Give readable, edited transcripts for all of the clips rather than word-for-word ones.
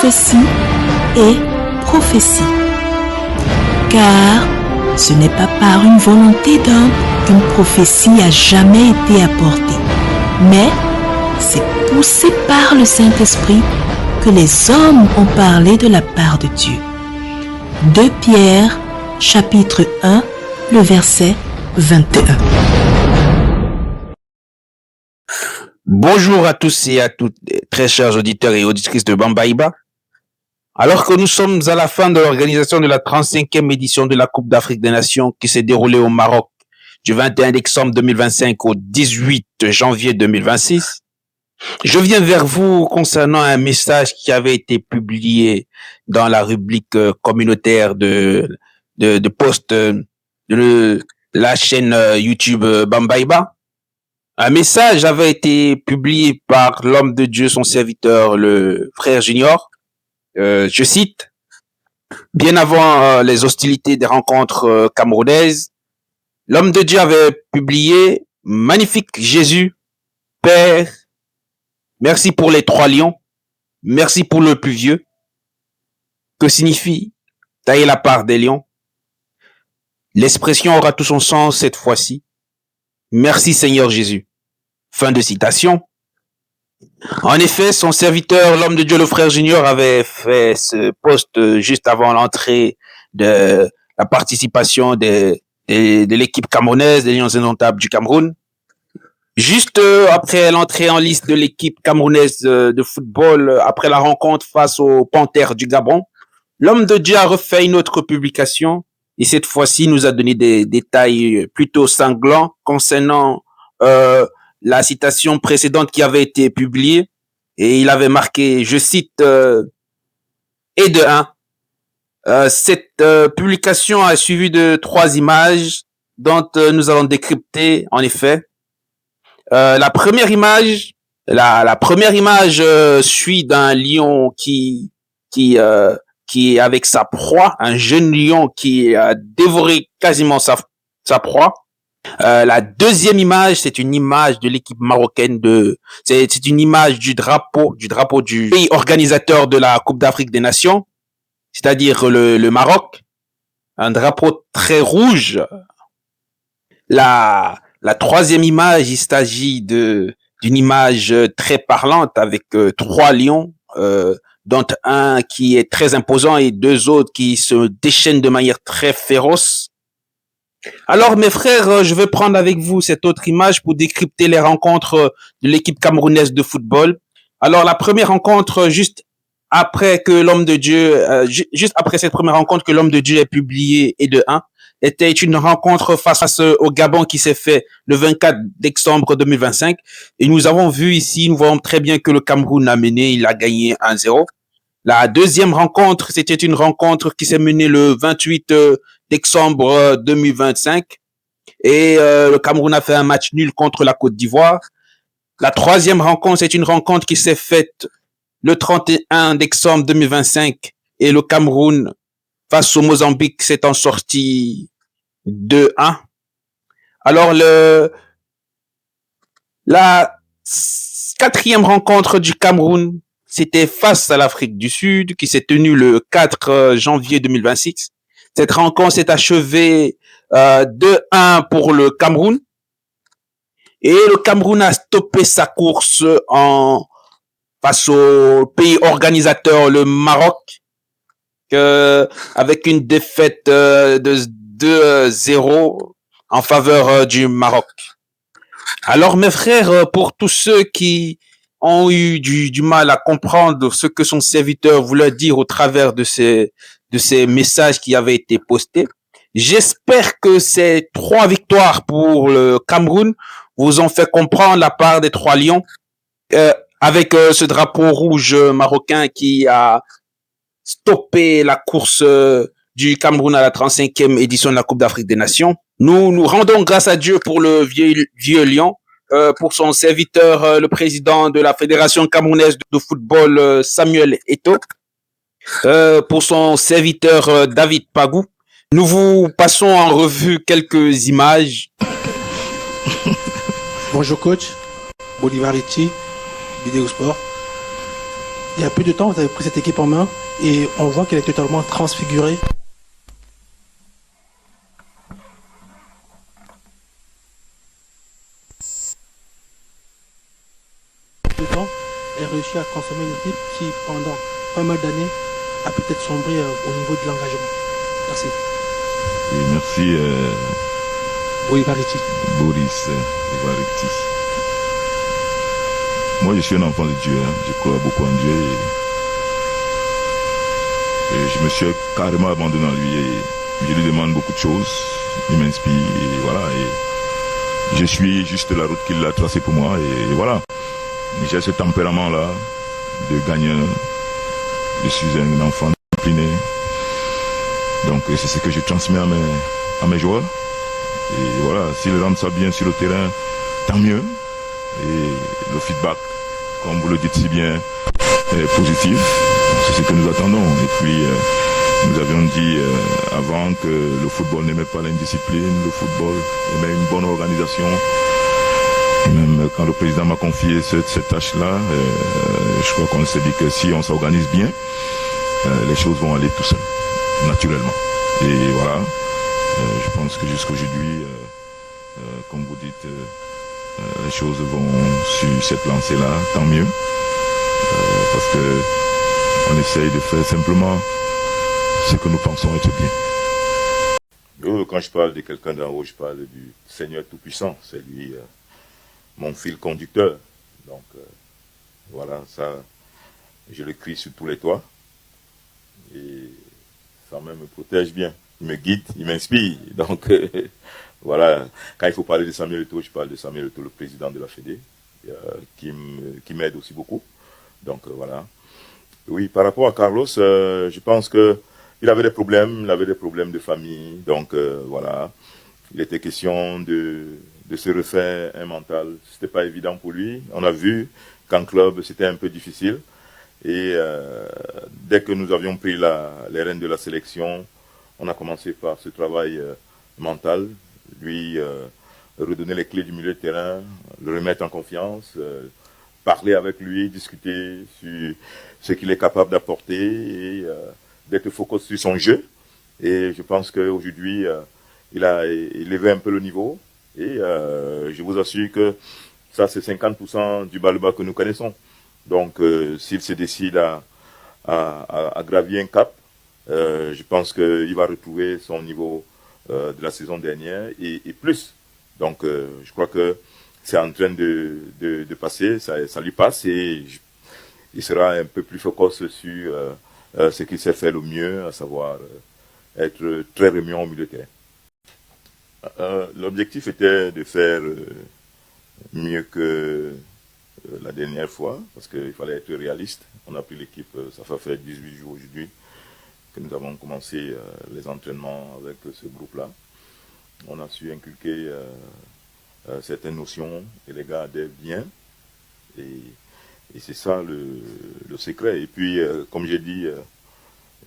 prophétie et prophétie. Car ce n'est pas par une volonté d'homme qu'une prophétie a jamais été apportée, mais c'est poussé par le Saint-Esprit que les hommes ont parlé de la part de Dieu. 2 Pierre, chapitre 1, le verset 21. Bonjour à tous et à toutes, très chers auditeurs et auditrices de Bambaïba. Alors que nous sommes à la fin de l'organisation de la 35e édition de la Coupe d'Afrique des Nations qui s'est déroulée au Maroc du 21 décembre 2025 au 18 janvier 2026, je viens vers vous concernant un message qui avait été publié dans la rubrique communautaire de post de la chaîne YouTube Bambaïba. Un message avait été publié par l'homme de Dieu, son serviteur, le frère Junior. Je cite, bien avant les hostilités des rencontres camerounaises, l'homme de Dieu avait publié « Magnifique Jésus, Père, merci pour les 3 lions, merci pour le plus vieux ». Que signifie tailler la part des lions? L'expression aura tout son sens cette fois-ci. Merci Seigneur Jésus. Fin de citation. En effet, son serviteur, l'homme de Dieu, le frère Junior, avait fait ce post juste avant l'entrée de la participation de l'équipe camerounaise des Lions Indomptables du Cameroun. Juste après l'entrée en liste de l'équipe camerounaise de football, après la rencontre face aux Panthères du Gabon, l'homme de Dieu a refait une autre publication et cette fois-ci nous a donné des détails plutôt sanglants concernant la citation précédente qui avait été publiée et il avait marqué, je cite, et de 1. Cette publication a suivi de 3 images dont nous allons décrypter en effet. La première image, la première image suit d'un lion qui est avec sa proie, un jeune lion qui a dévoré quasiment sa proie. La deuxième image, c'est une image de l'équipe marocaine c'est une image du drapeau du pays organisateur de la Coupe d'Afrique des Nations, c'est-à-dire le Maroc. Un drapeau très rouge. La troisième image, il s'agit d'une image très parlante avec 3 lions, dont un qui est très imposant et 2 autres qui se déchaînent de manière très féroce. Alors, mes frères, je vais prendre avec vous cette autre image pour décrypter les rencontres de l'équipe camerounaise de football. Alors, la première rencontre, juste après cette première rencontre que l'homme de Dieu ait publié et de 1, était une rencontre face au Gabon qui s'est fait le 24 décembre 2025. Et nous avons vu ici, nous voyons très bien que le Cameroun a mené, il a gagné 1-0. La deuxième rencontre, c'était une rencontre qui s'est menée le 28 décembre 2025 et le Cameroun a fait un match nul contre la Côte d'Ivoire. La troisième rencontre, c'est une rencontre qui s'est faite le 31 décembre 2025 et le Cameroun face au Mozambique s'est en sorti 2-1. Alors la quatrième rencontre du Cameroun, c'était face à l'Afrique du Sud qui s'est tenue le 4 janvier 2026. Cette rencontre s'est achevée 2-1 pour le Cameroun. Et le Cameroun a stoppé sa course face au pays organisateur, le Maroc, avec une défaite de 2-0 en faveur du Maroc. Alors mes frères, pour tous ceux qui ont eu du mal à comprendre ce que son serviteur voulait dire au travers de ces messages qui avaient été postés, j'espère que ces 3 victoires pour le Cameroun vous ont fait comprendre la part des 3 lions avec ce drapeau rouge marocain qui a stoppé la course du Cameroun à la 35e édition de la Coupe d'Afrique des Nations. Nous rendons grâce à Dieu pour le vieux lion, pour son serviteur, le président de la Fédération camerounaise de football, Samuel Eto'o, pour son serviteur, David Pagou. Nous vous passons en revue quelques images. Bonjour coach, Bolivar Litchi, Vidéo Sport. Il y a peu de temps, vous avez pris cette équipe en main et on voit qu'elle est totalement transfigurée. De temps, elle réussit à consommer une équipe qui, pendant pas mal d'années, a peut-être sombré au niveau de l'engagement. Merci. Oui, merci Oui, Variti. Boris Variti. Moi, je suis un enfant de Dieu. Je crois beaucoup en Dieu. Et je me suis carrément abandonné en lui. Et je lui demande beaucoup de choses. Il m'inspire. Et voilà. Et je suis juste la route qu'il a tracée pour moi. Et voilà. J'ai ce tempérament-là de gagneur. Je suis un enfant discipliné. Donc c'est ce que je transmets à mes joueurs. Et voilà, s'ils rendent ça bien sur le terrain, tant mieux. Et le feedback, comme vous le dites si bien, est positif. C'est ce que nous attendons. Et puis, nous avions dit avant que le football n'aimait pas l'indiscipline, le football aimait une bonne organisation. Même quand le président m'a confié cette tâche-là, je crois qu'on s'est dit que si on s'organise bien, les choses vont aller tout seul, naturellement. Et voilà, je pense que jusqu'aujourd'hui, comme vous dites, les choses vont sur cette lancée-là, tant mieux. Parce que on essaye de faire simplement ce que nous pensons être bien. Quand je parle de quelqu'un d'en haut, je parle du Seigneur Tout-Puissant. C'est lui mon fil conducteur. Donc voilà, ça, je le crie sur tous les toits. Et ça même me protège bien. Il me guide, il m'inspire. Donc voilà, quand il faut parler de Samuel Eto'o, je parle de Samuel Eto'o, le président de la Fédé, qui m'aide aussi beaucoup. Donc voilà. Oui, par rapport à Carlos, je pense que il avait des problèmes de famille. Donc voilà, il était question de se refaire un mental. C'était pas évident pour lui. On a vu qu'en club, c'était un peu difficile. Et dès que nous avions pris les rênes de la sélection, on a commencé par ce travail mental, lui redonner les clés du milieu de terrain, le remettre en confiance, parler avec lui, discuter sur ce qu'il est capable d'apporter et d'être focus sur son jeu. Et je pense qu'aujourd'hui, il a élevé un peu le niveau. Et je vous assure que ça, c'est 50% du bas que nous connaissons. Donc, s'il se décide à gravir un cap, je pense qu'il va retrouver son niveau de la saison dernière et plus. Donc, je crois que c'est en train de passer, ça lui passe et il sera un peu plus focus sur ce qu'il sait faire le mieux, à savoir être très remuant au milieu de terrain. L'objectif était de faire mieux que la dernière fois, parce qu'il fallait être réaliste. On a pris l'équipe, ça va faire 18 jours aujourd'hui que nous avons commencé les entraînements avec ce groupe-là. On a su inculquer certaines notions et les gars adhèrent bien. Et c'est ça le secret. Et puis, comme j'ai dit,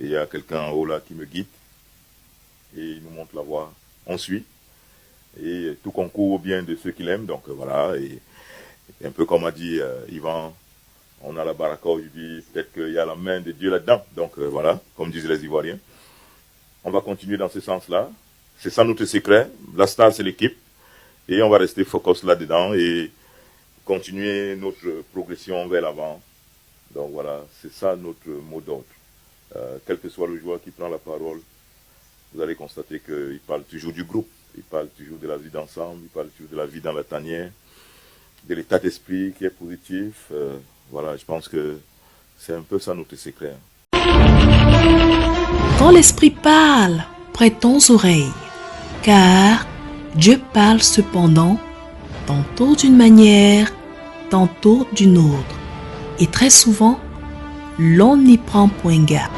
il y a quelqu'un en haut là qui me guide et il nous montre la voie. On suit. Et tout concourt au bien de ceux qu'il aime. Donc voilà. Et un peu comme a dit Yvan, on a la baraka aujourd'hui, peut-être qu'il y a la main de Dieu là-dedans. Donc voilà, comme disent les Ivoiriens. On va continuer dans ce sens-là. C'est ça notre secret. La star, c'est l'équipe. Et on va rester focus là-dedans et continuer notre progression vers l'avant. Donc voilà, c'est ça notre mot d'ordre. Quel que soit le joueur qui prend la parole, vous allez constater qu'il parle toujours du groupe. Il parle toujours de la vie d'ensemble, il parle toujours de la vie dans la tanière, de l'état d'esprit qui est positif. Voilà, je pense que c'est un peu ça notre secret. Quand l'esprit parle, prêtons oreille, car Dieu parle cependant, tantôt d'une manière, tantôt d'une autre, et très souvent, l'on n'y prend point garde.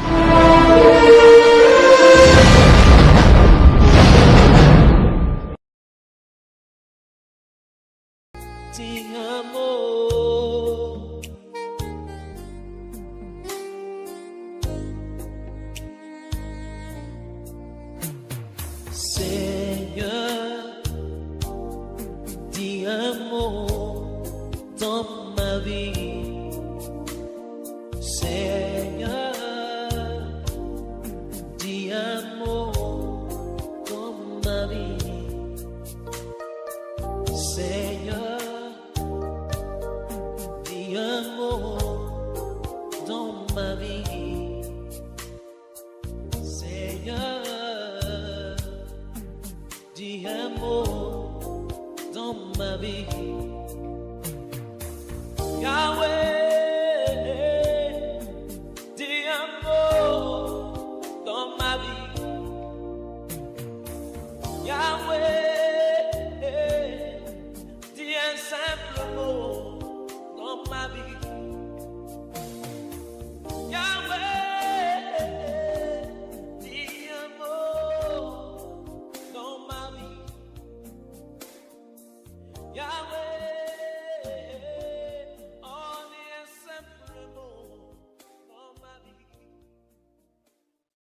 Seigneur, dis un mot dans ma vie. Yahweh.